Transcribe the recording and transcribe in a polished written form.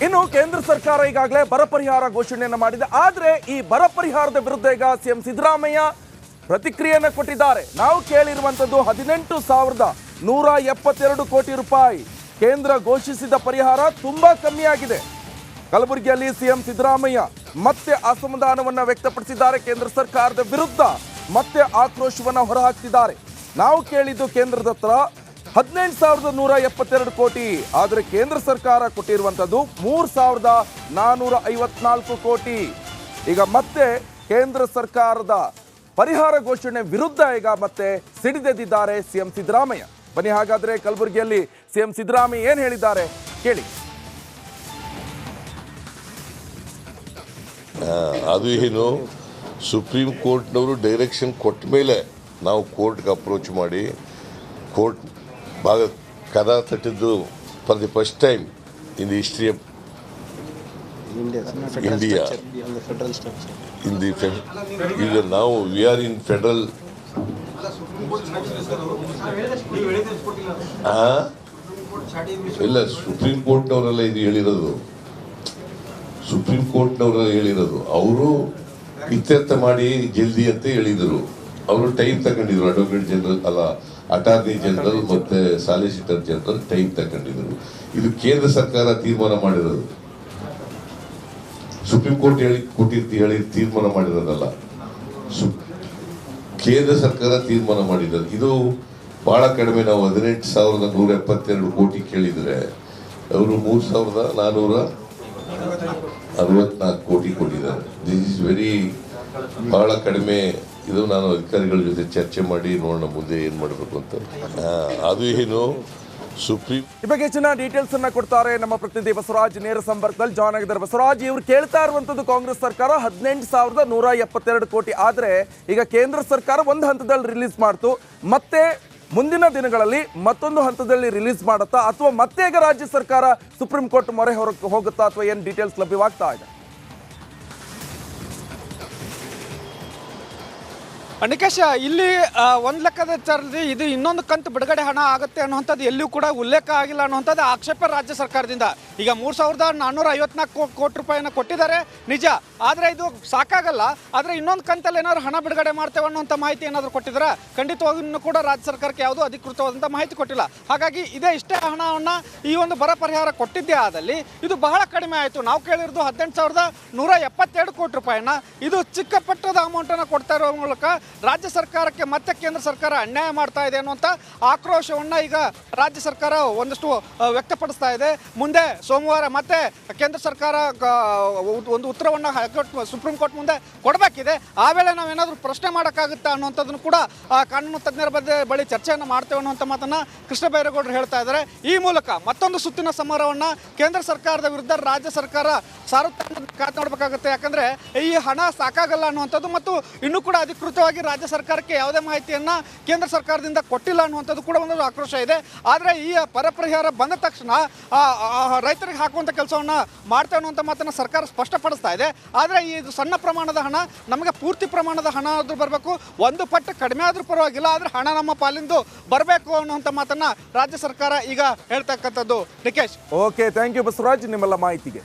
ಇನ್ನು ಕೇಂದ್ರ ಸರ್ಕಾರ ಈಗಾಗಲೇ ಬರ ಪರಿಹಾರ ಘೋಷಣೆಯನ್ನು ಮಾಡಿದೆ. ಆದರೆ ಈ ಬರ ಪರಿಹಾರದ ವಿರುದ್ಧ ಈಗ ಸಿಎಂ ಸಿದ್ದರಾಮಯ್ಯ ಪ್ರತಿಕ್ರಿಯೆಯನ್ನು ಕೊಟ್ಟಿದ್ದಾರೆ. ನಾವು ಕೇಳಿರುವಂತದ್ದು 18,172 ಕೋಟಿ ರೂಪಾಯಿ. ಕೇಂದ್ರ ಘೋಷಿಸಿದ ಪರಿಹಾರ ತುಂಬಾ ಕಮ್ಮಿಯಾಗಿದೆ. ಕಲಬುರಗಿಯಲ್ಲಿ ಸಿಎಂ ಸಿದ್ದರಾಮಯ್ಯ ಮತ್ತೆ ಅಸಮಾಧಾನವನ್ನು ವ್ಯಕ್ತಪಡಿಸಿದ್ದಾರೆ. ಕೇಂದ್ರ ಸರ್ಕಾರದ ವಿರುದ್ಧ ಮತ್ತೆ ಆಕ್ರೋಶವನ್ನು ಹೊರಹಾಕ್ತಿದ್ದಾರೆ. ನಾವು ಕೇಳಿದ್ದು ಕೇಂದ್ರದ ಹತ್ರ 18,172 ಕೋಟಿ, ಆದರೆ ಕೇಂದ್ರ ಸರ್ಕಾರ ಕೊಟ್ಟಿರುವಂಥದ್ದು 3,454 ಕೋಟಿ. ಈಗ ಮತ್ತೆ ಕೇಂದ್ರ ಸರ್ಕಾರದ ಪರಿಹಾರ ಘೋಷಣೆ ವಿರುದ್ಧ ಈಗ ಮತ್ತೆ ಸಿಡಿದೆದ್ದಿದ್ದಾರೆ ಸಿಎಂ ಸಿದ್ದರಾಮಯ್ಯ. ಬನ್ನಿ ಹಾಗಾದ್ರೆ ಕಲಬುರಗಿಯಲ್ಲಿ ಸಿಎಂ ಸಿದ್ದರಾಮಯ್ಯ ಏನು ಹೇಳಿದ್ದಾರೆ ಕೇಳಿ. ಅದು ಏನು, ಸುಪ್ರೀಂ ಕೋರ್ಟ್ನವರು ಡೈರೆಕ್ಷನ್ ಕೊಟ್ಟ ಮೇಲೆ ನಾವು ಕೋರ್ಟ್ಗೆ ಅಪ್ರೋಚ್ ಮಾಡಿ ಕೋರ್ಟ್ ಭಾಗ ಕದ ತಟ್ಟಿದ್ದು for the first time in the history of India in the ಈಗ ನಾವು ವಿ ಆರ್ ಇನ್ ಫೆಡರಲ್. ಇಲ್ಲ, ಸುಪ್ರೀಂ ಕೋರ್ಟ್ನವರೆಲ್ಲ ಇದು ಹೇಳಿರೋದು, ಸುಪ್ರೀಂ ಕೋರ್ಟ್ನವರೆಲ್ಲ ಹೇಳಿರೋದು. ಅವರು ಇತ್ಯರ್ಥ ಮಾಡಿ ಜಲ್ದಿ ಅಂತ ಹೇಳಿದರು. ಅವರು ಟೈಮ್ ತಗೊಂಡಿದ್ರು. ಅಡ್ವೊಕೇಟ್ ಜನರಲ್ ಅಲ್ಲ, ಅಟಾರ್ನಿ ಜನರಲ್ ಮತ್ತೆ ಸಾಲಿಸಿಟರ್ ಜನರಲ್ ಟೈಮ್ ತಗೊಂಡಿದ್ರು. ಇದು ಕೇಂದ್ರ ಸರ್ಕಾರ ತೀರ್ಮಾನ ಮಾಡಿರೋದು, ಸುಪ್ರೀಂ ಕೋರ್ಟ್ ಹೇಳಿ ತೀರ್ಮಾನ ಮಾಡಿರೋದಲ್ಲ, ಕೇಂದ್ರ ಸರ್ಕಾರ ತೀರ್ಮಾನ ಮಾಡಿರೋದು. ಇದು ಬಹಳ ಕಡಿಮೆ. ನಾವು 18,172 ಕೋಟಿ ಕೇಳಿದರೆ ಅವರು 3,464 ಕೋಟಿ ಕೊಟ್ಟಿದ್ದಾರೆ. ದಿಸ್ ಇಸ್ ವೆರಿ ಬಹಳ ಕಡಿಮೆ. ಇದು ನಾನು ಅಧಿಕಾರಿಗಳ ಜೊತೆ ಚರ್ಚೆ ಮಾಡಿ ನೋಡೋಣ ಮುಂದೆ ಏನು ಮಾಡಬೇಕು ಅಂತ. ಅದು ಏನು, ಸುಪ್ರೀಂ ಈ ಬಗ್ಗೆ ಹೆಚ್ಚಿನ ಡೀಟೇಲ್ಸ್ ಅನ್ನ ಕೊಡ್ತಾರೆ ನಮ್ಮ ಪ್ರತಿನಿಧಿ ಬಸವರಾಜ್ ನೇರ ಸಂಪರ್ಕದಲ್ಲಿ ಜಾಯ್ನ್ ಆಗಿದ್ದಾರೆ. ಬಸವರಾಜ್, ಇವ್ರು ಕೇಳ್ತಾ ಇರುವಂತದ್ದು ಕಾಂಗ್ರೆಸ್ ಸರ್ಕಾರ 18,172 ಕೋಟಿ, ಆದ್ರೆ ಈಗ ಕೇಂದ್ರ ಸರ್ಕಾರ ಒಂದು ಹಂತದಲ್ಲಿ ರಿಲೀಸ್ ಮಾಡ್ತು, ಮತ್ತೆ ಮುಂದಿನ ದಿನಗಳಲ್ಲಿ ಮತ್ತೊಂದು ಹಂತದಲ್ಲಿ ರಿಲೀಸ್ ಮಾಡುತ್ತಾ ಅಥವಾ ಮತ್ತೆ ಈಗ ರಾಜ್ಯ ಸರ್ಕಾರ ಸುಪ್ರೀಂ ಕೋರ್ಟ್ ಮೊರೆ ಹೋಗುತ್ತಾ ಅಥವಾ ಏನು ಡೀಟೇಲ್ಸ್ ಲಭ್ಯವಾಗ್ತಾ ಇದೆ? ನಿಕೇಶ್, ಇಲ್ಲಿ ಒಂದು ಲೆಕ್ಕದ ವಿಚಾರದಲ್ಲಿ ಇದು ಇನ್ನೊಂದು ಕಂತು ಬಿಡುಗಡೆ ಹಣ ಆಗುತ್ತೆ ಅನ್ನುವಂಥದ್ದು ಎಲ್ಲಿಯೂ ಕೂಡ ಉಲ್ಲೇಖ ಆಗಿಲ್ಲ ಅನ್ನುವಂಥದ್ದು ಆಕ್ಷೇಪ ರಾಜ್ಯ ಸರ್ಕಾರದಿಂದ. ಈಗ 3,454 ಕೋಟಿ ರೂಪಾಯಿನ ಕೊಟ್ಟಿದ್ದಾರೆ ನಿಜ, ಆದರೆ ಇದು ಸಾಕಾಗಲ್ಲ. ಆದರೆ ಇನ್ನೊಂದು ಕಂತಲ್ಲಿ ಏನಾದ್ರು ಹಣ ಬಿಡುಗಡೆ ಮಾಡ್ತೇವೆ ಅನ್ನುವಂಥ ಮಾಹಿತಿ ಏನಾದರೂ ಕೊಟ್ಟಿದ್ದಾರೆ? ಖಂಡಿತವಾಗಿ ಇನ್ನೂ ಕೂಡ ರಾಜ್ಯ ಸರ್ಕಾರಕ್ಕೆ ಯಾವುದೂ ಅಧಿಕೃತವಾದಂಥ ಮಾಹಿತಿ ಕೊಟ್ಟಿಲ್ಲ. ಹಾಗಾಗಿ ಇಷ್ಟೇ ಹಣವನ್ನು ಈ ಒಂದು ಬರ ಪರಿಹಾರ ಕೊಟ್ಟಿದ್ದೇ ಆದಲ್ಲಿ ಇದು ಬಹಳ ಕಡಿಮೆ ಆಯಿತು. ನಾವು ಕೇಳಿರೋದು 18,172 ಕೋಟಿ ರೂಪಾಯಿನ. ಇದು ಚಿಕ್ಕ ಪಟ್ಟದ ಅಮೌಂಟನ್ನು ಕೊಡ್ತಾ ಇರೋ ಮೂಲಕ ರಾಜ್ಯ ಸರ್ಕಾರಕ್ಕೆ ಮತ್ತೆ ಕೇಂದ್ರ ಸರ್ಕಾರ ಅನ್ಯಾಯ ಮಾಡ್ತಾ ಇದೆ ಅನ್ನುವಂಥ ಆಕ್ರೋಶವನ್ನು ಈಗ ರಾಜ್ಯ ಸರ್ಕಾರ ಒಂದಷ್ಟು ವ್ಯಕ್ತಪಡಿಸ್ತಾ ಇದೆ. ಮುಂದೆ ಸೋಮವಾರ ಮತ್ತೆ ಕೇಂದ್ರ ಸರ್ಕಾರ ಒಂದು ಉತ್ತರವನ್ನು ಸುಪ್ರೀಂ ಕೋರ್ಟ್ ಮುಂದೆ ಕೊಡಬೇಕಿದೆ. ಆ ವೇಳೆ ನಾವೇನಾದರೂ ಪ್ರಶ್ನೆ ಮಾಡೋಕ್ಕಾಗುತ್ತಾ ಅನ್ನುವಂಥದ್ದನ್ನು ಕೂಡ ಕಾನೂನು ತಜ್ಞರ ಬಳಿ ಚರ್ಚೆಯನ್ನು ಮಾಡ್ತೇವೆ ಅನ್ನುವಂಥ ಮಾತನ್ನು ಕೃಷ್ಣ ಬೈರೇಗೌಡರು ಹೇಳ್ತಾ ಇದ್ದಾರೆ. ಈ ಮೂಲಕ ಮತ್ತೊಂದು ಸುತ್ತಿನ ಸಮರವನ್ನು ಕೇಂದ್ರ ಸರ್ಕಾರದ ವಿರುದ್ಧ ರಾಜ್ಯ ಸರ್ಕಾರ ಸಾರುತ್ತಾ ಕಾದು ನೋಡಬೇಕಾಗುತ್ತೆ. ಯಾಕಂದರೆ ಈ ಹಣ ಸಾಕಾಗಲ್ಲ ಅನ್ನುವಂಥದ್ದು ಮತ್ತು ಇನ್ನೂ ಕೂಡ ಅಧಿಕೃತವಾಗಿ ರಾಜ್ಯ ಸರ್ಕಾರಕ್ಕೆ ಯಾವುದೇ ಮಾಹಿತಿಯನ್ನು ಕೇಂದ್ರ ಸರ್ಕಾರದಿಂದ ಕೊಟ್ಟಿಲ್ಲ ಅನ್ನುವಂಥದ್ದು ಕೂಡ ಒಂದು ಆಕ್ರೋಶ ಇದೆ. ಆದರೆ ಈ ಬರ ಪರಿಹಾರ ಬಂದ ತಕ್ಷಣ ರೈತರಿಗೆ ಹಾಕುವಂಥ ಕೆಲಸವನ್ನು ಮಾಡ್ತೇವೆ ಅನ್ನುವಂಥ ಮಾತನ್ನು ಸರ್ಕಾರ ಸ್ಪಷ್ಟಪಡಿಸ್ತಾ ಇದೆ. ಆದರೆ ಈ ಸಣ್ಣ ಪ್ರಮಾಣದ ಹಣ ನಮಗೆ ಪೂರ್ತಿ ಪ್ರಮಾಣದ ಹಣ ಆದರೂ ಬರಬೇಕು, ಒಂದು ಪಟ್ಟು ಕಡಿಮೆ ಆದರೂ ಪರವಾಗಿಲ್ಲ, ಆದರೆ ಹಣ ನಮ್ಮ ಪಾಲಿಂದು ಬರಬೇಕು ಅನ್ನುವಂಥ ಮಾತನ್ನು ರಾಜ್ಯ ಸರ್ಕಾರ ಈಗ ಹೇಳ್ತಕ್ಕಂಥದ್ದು. Nikesh, okay, thank you Basavaraj ನಿಮ್ಮೆಲ್ಲ ಮಾಹಿತಿಗೆ.